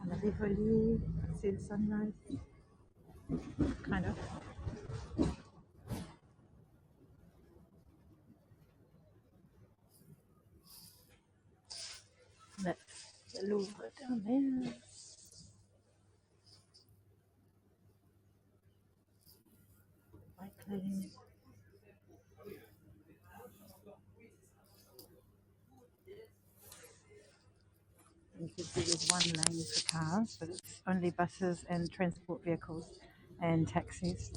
La Rivoli, see the sunrise, kind of. That's the Louvre down there. White Lane. You can see there's one lane for cars, but it's only buses and transport vehicles and taxis.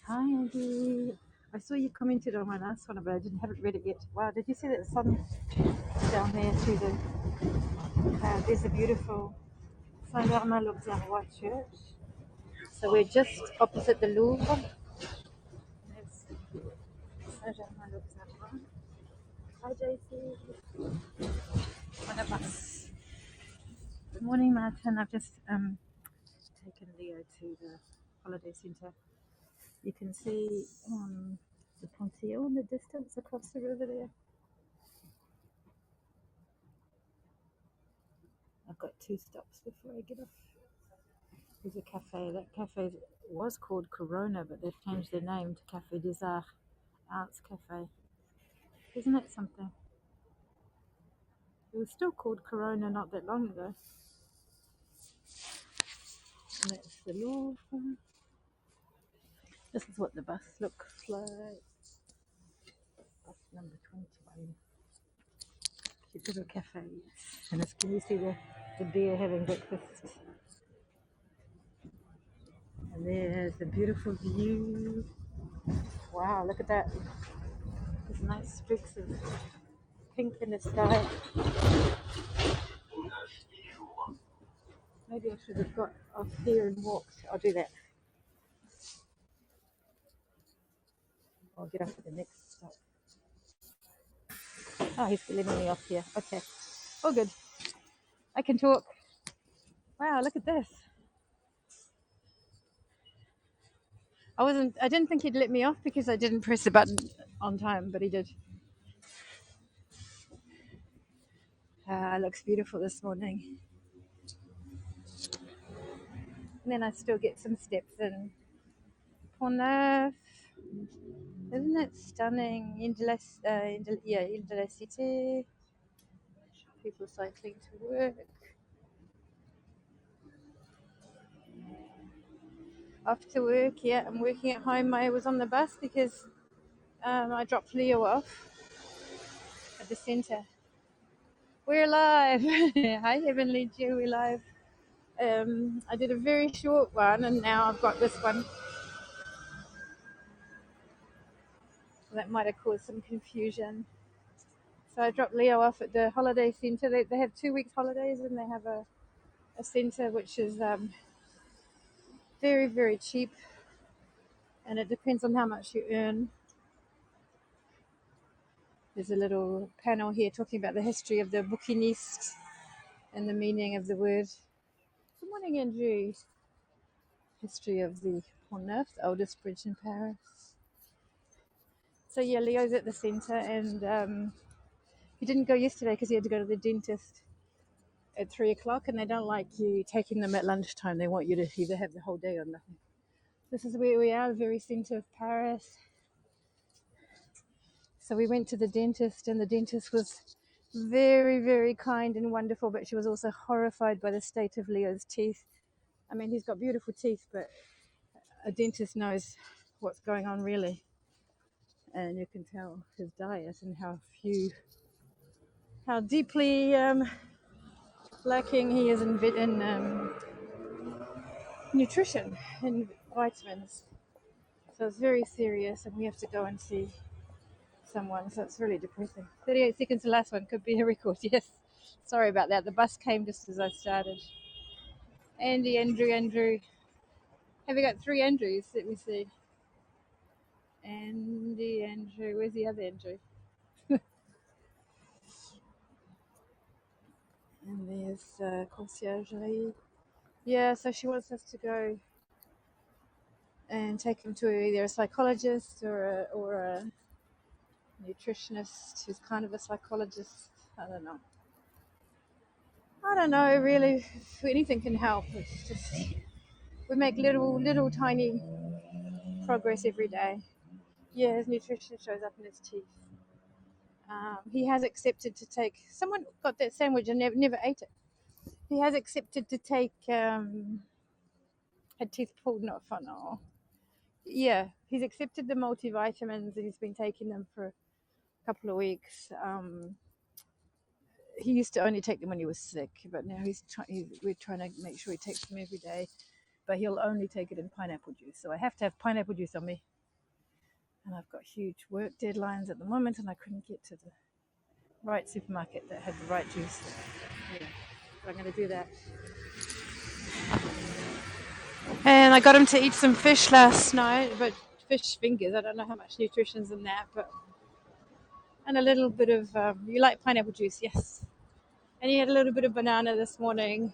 Hi, Andy. I saw you commented on my last one, but I haven't read it yet. Wow, did you see that the sun down there through the there's a beautiful Saint-Germain-l'Auxerrois church. So we're just opposite the Louvre. There's Saint-Germain-l'Auxerrois. Hi, JC. On a bus. Good morning, Martin. I've just taken Leo to the holiday centre. You can see the Pontillon in the distance across the river there. I've got 2 stops before I get off. There's a cafe. That cafe was called Corona, but they've changed their name to Café des Arts Cafe. Isn't it something? It was still called Corona not that long ago. And that's the Louvre. This is what the bus looks like. Bus number 21. Cute little cafe. And can you see the deer having breakfast? And there's a beautiful view. Wow, look at that. There's nice streaks of pink in the sky. Maybe I should have got off here and walked. I'll do that. I'll get off at the next stop. Oh, he's letting me off here. Okay. All good. I can talk. Wow, look at this. I didn't think he'd let me off because I didn't press the button on time, but he did. Looks beautiful this morning. And then I still get some steps in. Pont Neuf. Isn't it stunning? Ile de la Cité. People cycling to work. Off to work, yeah. I'm working at home. I was on the bus because I dropped Leo off at the centre. We're live. Hi, Heavenly Jew. We're live. I did a very short one, and now I've got this one. That might have caused some confusion. So I dropped Leo off at the holiday centre. They have 2 weeks holidays, and they have a centre which is very, very cheap, and it depends on how much you earn. There's a little panel here talking about the history of the bouquiniste and the meaning of the word. Good morning, Andrew. History of the Pont Neuf, the oldest bridge in Paris. So yeah, Leo's at the centre, and he didn't go yesterday because he had to go to the dentist at 3 o'clock, and they don't like you taking them at lunchtime. They want you to either have the whole day or nothing. This is where we are, the very centre of Paris. So we went to the dentist, and the dentist was very, very kind and wonderful, but she was also horrified by the state of Leo's teeth. I mean, he's got beautiful teeth, but a dentist knows what's going on really. And you can tell his diet and how deeply lacking he is in nutrition and vitamins. So it's very serious, and we have to go and see someone. So it's really depressing. 38 seconds, the last one could be a record. Yes, sorry about that. The bus came just as I started. Andy, Andrew. Have we got 3 Andrews? Let me see. Andy, Andrew. Where's the other Andrew? And there's conciergerie. Yeah, so she wants us to go and take him to either a psychologist or a nutritionist who's kind of a psychologist. I don't know. I don't know really if anything can help. It's just we make little tiny progress every day. Yeah, his nutrition shows up in his teeth. He has accepted to take. Someone got that sandwich and never ate it. He has accepted to take. Had teeth pulled, not fun. Oh. Yeah, he's accepted the multivitamins and he's been taking them for a couple of weeks. He used to only take them when he was sick, but now we're trying to make sure he takes them every day. But he'll only take it in pineapple juice. So I have to have pineapple juice on me. And I've got huge work deadlines at the moment, and I couldn't get to the right supermarket that had the right juice. Yeah, but I'm going to do that. And I got him to eat some fish last night, but fish fingers. I don't know how much nutrition's in that, but and a little bit of you like pineapple juice, yes. And he had a little bit of banana this morning,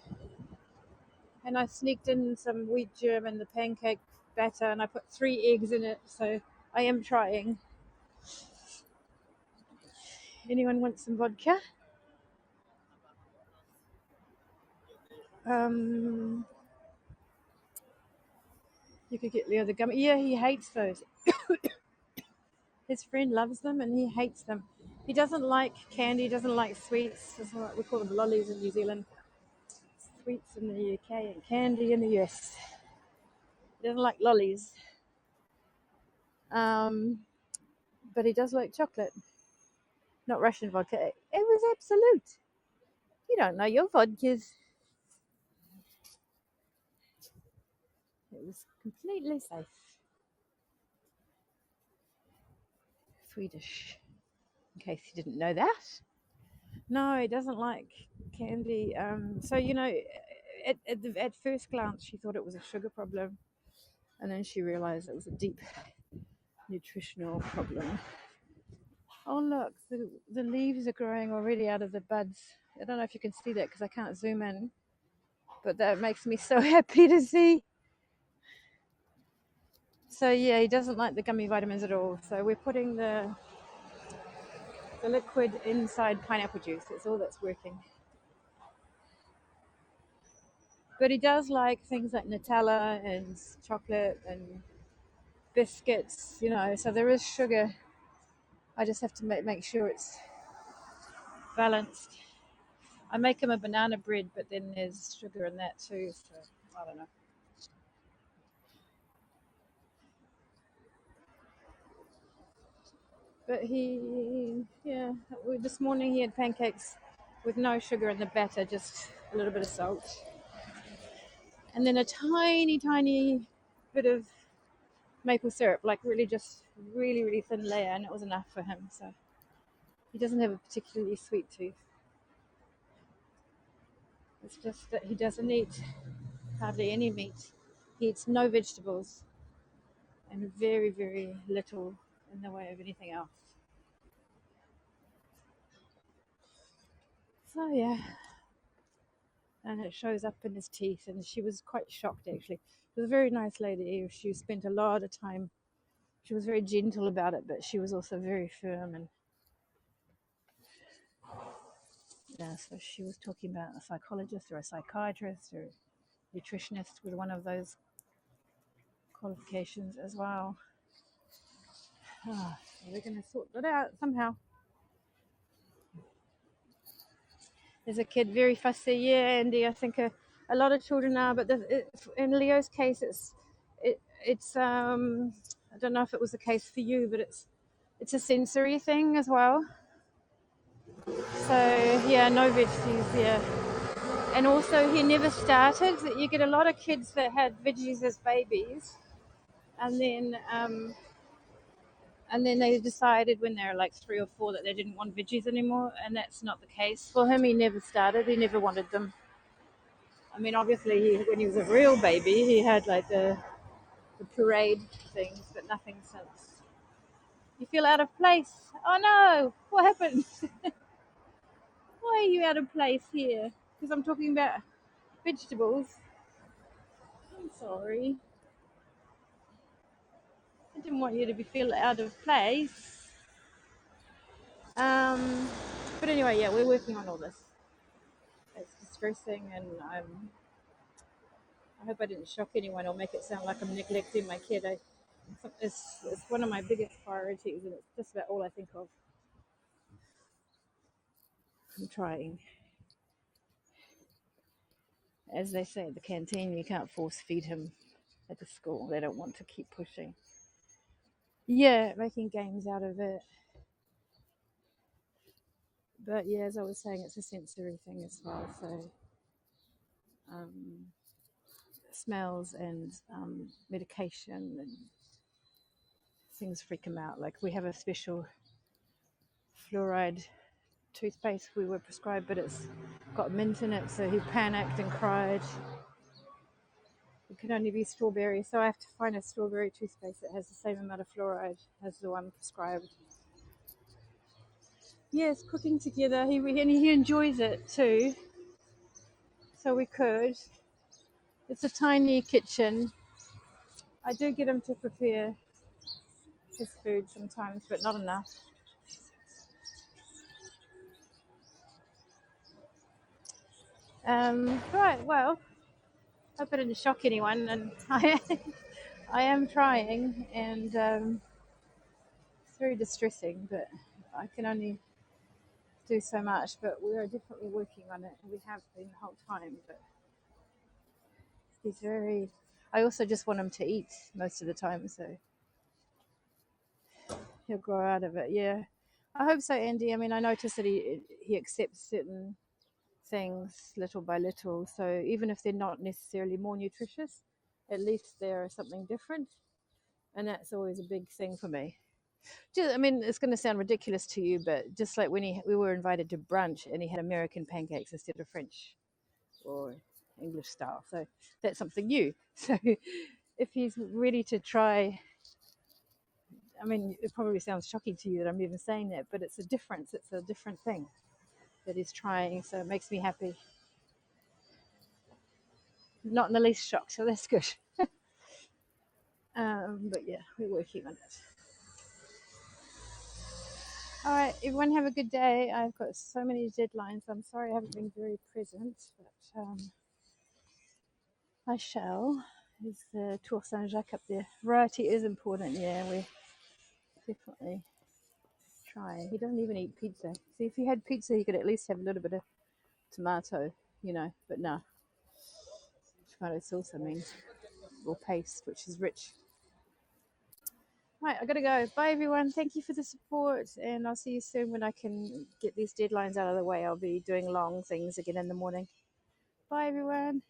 and I sneaked in some wheat germ in the pancake batter, and I put 3 eggs in it. So I am trying. Anyone want some vodka? You could get Leo the gummy. Yeah, he hates those. His friend loves them, and he hates them. He doesn't like candy. Doesn't like sweets. We call them lollies in New Zealand. Sweets in the UK and candy in the US. He doesn't like lollies. But he does like chocolate. Not Russian vodka. It was Absolute. You don't know your vodkas. It was completely safe. Swedish, in case you didn't know that. No, he doesn't like candy. So, at first glance, she thought it was a sugar problem. And then she realized it was a deep nutritional problem. Oh, look, the leaves are growing already out of the buds. I don't know if you can see that because I can't zoom in. But that makes me so happy to see. So, yeah, he doesn't like the gummy vitamins at all. So we're putting the liquid inside pineapple juice. That's all that's working. But he does like things like Nutella and chocolate and biscuits, so there is sugar. I just have to make sure it's balanced. I make him a banana bread, but then there's sugar in that too, so I don't know. But this morning he had pancakes with no sugar in the batter, just a little bit of salt. And then a tiny, tiny bit of maple syrup, like really, really thin layer, and it was enough for him. So he doesn't have a particularly sweet tooth. It's just that he doesn't eat hardly any meat. He eats no vegetables and very, very little in the way of anything else. So yeah, and it shows up in his teeth, and she was quite shocked actually. She was a very nice lady. She spent a lot of time. She was very gentle about it, but she was also very firm. And yeah, so she was talking about a psychologist or a psychiatrist or a nutritionist with one of those qualifications as well. We're going to sort that out somehow. There's a kid very fussy, yeah, Andy. I think a lot of children are, but in Leo's case, it's I don't know if it was the case for you, but it's a sensory thing as well. So yeah, no veggies, yeah. And also he never started. You get a lot of kids that had veggies as babies, and then they decided when they were like 3 or 4 that they didn't want veggies anymore, and that's not the case. For him, he never started. He never wanted them. I mean, obviously, when he was a real baby, he had like the parade things, but nothing since. You feel out of place. Oh no, what happened? Why are you out of place here? Because I'm talking about vegetables. I'm sorry. I didn't want you to feel out of place. But anyway, yeah, we're working on all this. It's distressing, and I hope I didn't shock anyone or make it sound like I'm neglecting my kid. It's one of my biggest priorities, and it's just about all I think of. I'm trying. As they say at the canteen, you can't force feed him at the school. They don't want to keep pushing. Yeah, making games out of it. But yeah, as I was saying, it's a sensory thing as well. So um, smells and medication and things freak him out. Like we have a special fluoride toothpaste we were prescribed, but it's got mint in it, so he panicked and cried. It can only be strawberry, so I have to find a strawberry toothpaste that has the same amount of fluoride as the one prescribed. Yes, cooking together. He enjoys it too, so we could. It's a tiny kitchen. I do get him to prepare his food sometimes, but not enough. Right, well, I hope I didn't shock anyone, and I am trying, and it's very distressing, but I can only do so much. But we are definitely working on it, and we have been the whole time. But he's very. I also just want him to eat most of the time, so he'll grow out of it. Yeah, I hope so, Andy. I mean, I notice that he accepts certain things little by little. So even if they're not necessarily more nutritious, at least they're something different, and that's always a big thing for me. Just, I mean, it's going to sound ridiculous to you, but just like when we were invited to brunch and he had American pancakes instead of French or English style, so that's something new. So if he's ready to try, I mean, it probably sounds shocking to you that I'm even saying that, but it's a difference. It's a different thing that he's trying, so it makes me happy. Not in the least shocked, so that's good. But yeah, we're working on it. All right, everyone, have a good day. I've got so many deadlines. I'm sorry I haven't been very present, but I shall. There's the Tour Saint Jacques up there. Variety is important, yeah, we're definitely trying. He doesn't even eat pizza. See, if he had pizza, he could at least have a little bit of tomato, but no. Tomato sauce, I mean, or paste, which is rich. Right, I gotta go. Bye, everyone. Thank you for the support, and I'll see you soon when I can get these deadlines out of the way. I'll be doing long things again in the morning. Bye, everyone.